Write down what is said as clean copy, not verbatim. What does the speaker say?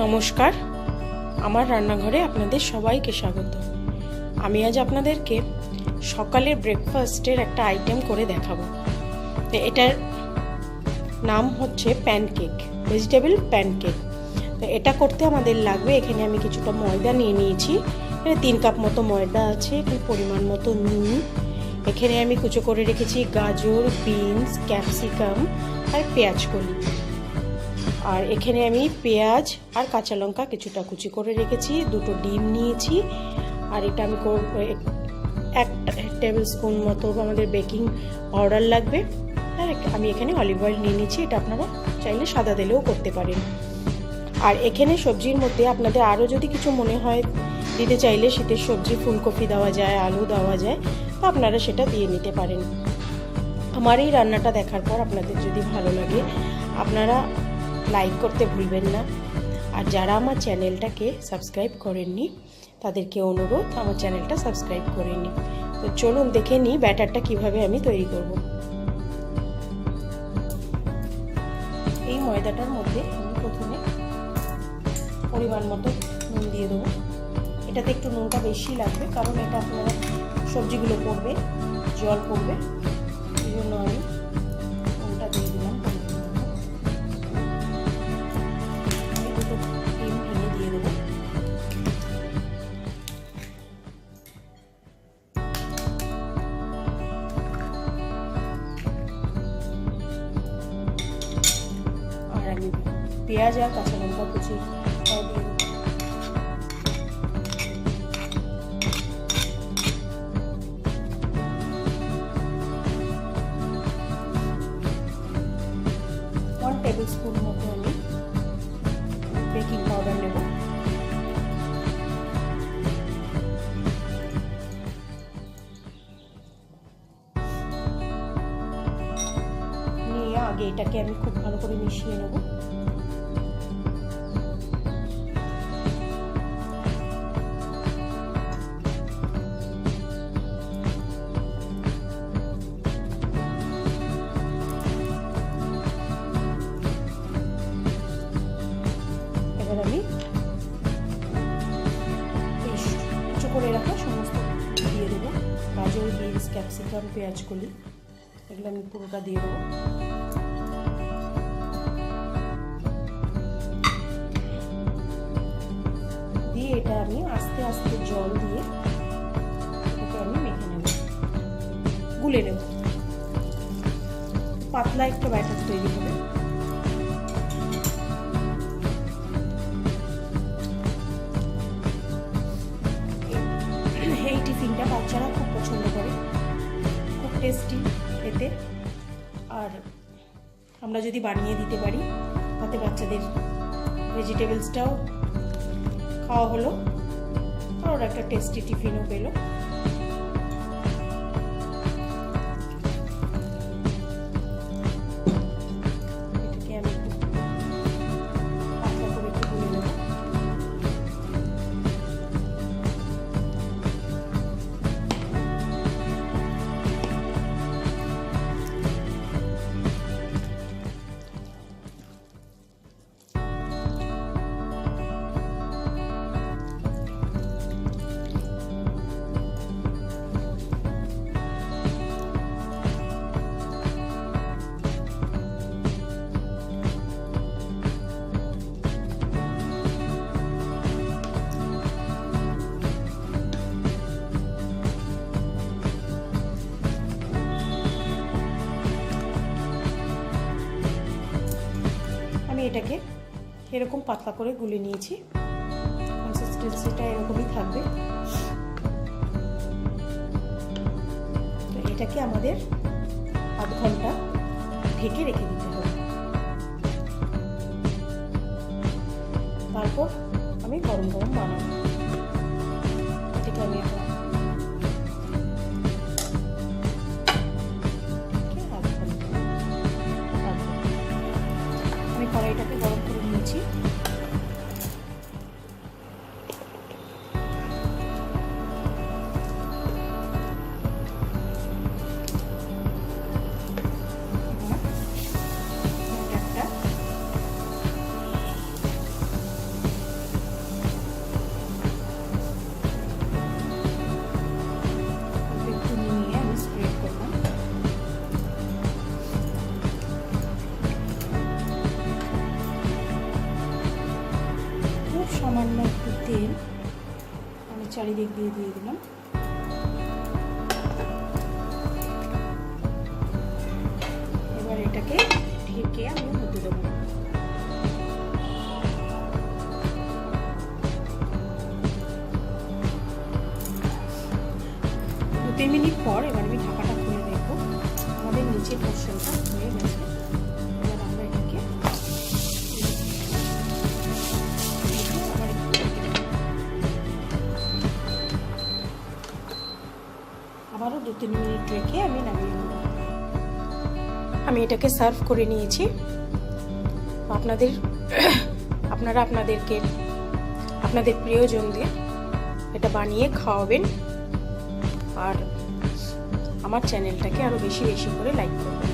নমস্কার, আমার রান্নাঘরে আপনাদের সবাইকে স্বাগত। আমি আজ আপনাদেরকে সকালের ব্রেকফাস্টের একটা আইটেম করে দেখাবো। তো এটার নাম হচ্ছে প্যানকেক, ভেজিটেবল প্যানকেক। তো এটা করতে আমাদের লাগবে, এখানে আমি কিছুটা ময়দা নিয়ে নিয়েছি, এখানে 3 কাপ মতো ময়দা আছে, এখানে পরিমাণ মতো নুন, এখানে আমি কুচো করে রেখেছি গাজর, বিনস, ক্যাপসিকাম আর পেঁয়াজ কলি। আর এখানে আমি পেঁয়াজ আর কাঁচা লঙ্কা কিছুটা কুচি করে রেখেছি, 2টো ডিম নিয়েছি। আর এটা আমি 1 টেবিল স্পুন মতো আমাদের বেকিং পাউডার লাগবে। আর আমি এখানে অলিভ অয়েল নিয়ে নিয়েছি, এটা আপনারা চাইলে সাদা তেলেও করতে পারেন। আর এখানে সবজির মধ্যে আপনাদের আরও যদি কিছু মনে হয় দিতে চাইলে, শীতের সবজি ফুলকপি দেওয়া যায়, আলু দেওয়া যায়, তো আপনারা সেটা দিয়ে নিতে পারেন। আমার এই রান্নাটা দেখার পর আপনাদের যদি ভালো লাগে আপনারা লাইক করতে ভুলবেন না। আর যারা আমার চ্যানেলটাকে সাবস্ক্রাইব করেননি তাদেরকে অনুরোধ আমার চ্যানেলটা সাবস্ক্রাইব করে নিন। তো চলুন দেখে নিই ব্যাটারটা কিভাবে আমি তৈরি করব। এই ময়দাটার মধ্যে আমি প্রথমে পরিমাণ মতো নুন দিয়ে দেবো। এটাতে একটু নুনটা বেশি লাগবে, কারণ এটা আপনারা সবজিগুলো পড়বে, জল পড়বে, এই জন্য আমি নুনটা দিয়ে দিলাম। আমি পেঁয়াজ আর কাঁচা লঙ্কা কুচি দিয়ে 1 টেবিল স্পুন মতো আমি বেকিং পাউডার নেব। নিয়ে আগে এটাকে আমি খুব ভালো করে মিশিয়ে নেব। এবার আমি কুচো করে রাখা সমস্ত দিয়ে দেবো, গাজর, বিনস, ক্যাপসিকাম, পেঁয়াজ কলি, এগুলো আমি পুরোটা দিয়ে দেবো। দিয়ে এটা আমি আস্তে আস্তে জল দিয়ে এটাকে আমি মেখে নেব, গুলে নেব। পাতলা একটা ব্যাটার তৈরি হবে। এই টিফিনটা বাচ্চারা খুব পছন্দ করে, খুব টেস্টি এতে। আর আমরা যদি বানিয়ে দিতে পারি তাতে বাচ্চাদের ভেজিটেবলসটাও খাওয়া হলো আর ওরা একটা টেস্টি টিফিনও পেলো। এটাকে আমি পাতলা করে একটু গুলে নেব। আমি এটাকে এরকম পাতলা করে গুলে নিয়েছি, কনসিস্টেন্সিটা এরকমই থাকবে। তো এটাকে আমাদের আধ ঘন্টা ঢেকে রেখে দিতে হবে। তারপর আমি গরম গরম বানাবো। এটাকে আমি এখন কড়াইটাকে গরম করে নিয়েছি। সামান্য একটু তেল আমি চারিদিক দিয়ে দিলাম। এবার এটাকে ঢেকে আমি হতে দেবো। 2 মিনিট পর এবার আমি ঢাকাটা খুলে দেখবো আমাদের নিচের পোর্শনটা হয়ে গেছে। এবার আমরা এটাকে আবারও 2-3 মিনিট রেখে আমি নামিয়ে নেব। আমি এটাকে সার্ভ করে নিয়েছি। আপনারা আপনাদের প্রিয়জনদের এটা বানিয়ে খাওয়াবেন আর আমার চ্যানেলটাকে আরো বেশি বেশি করে লাইক করবেন।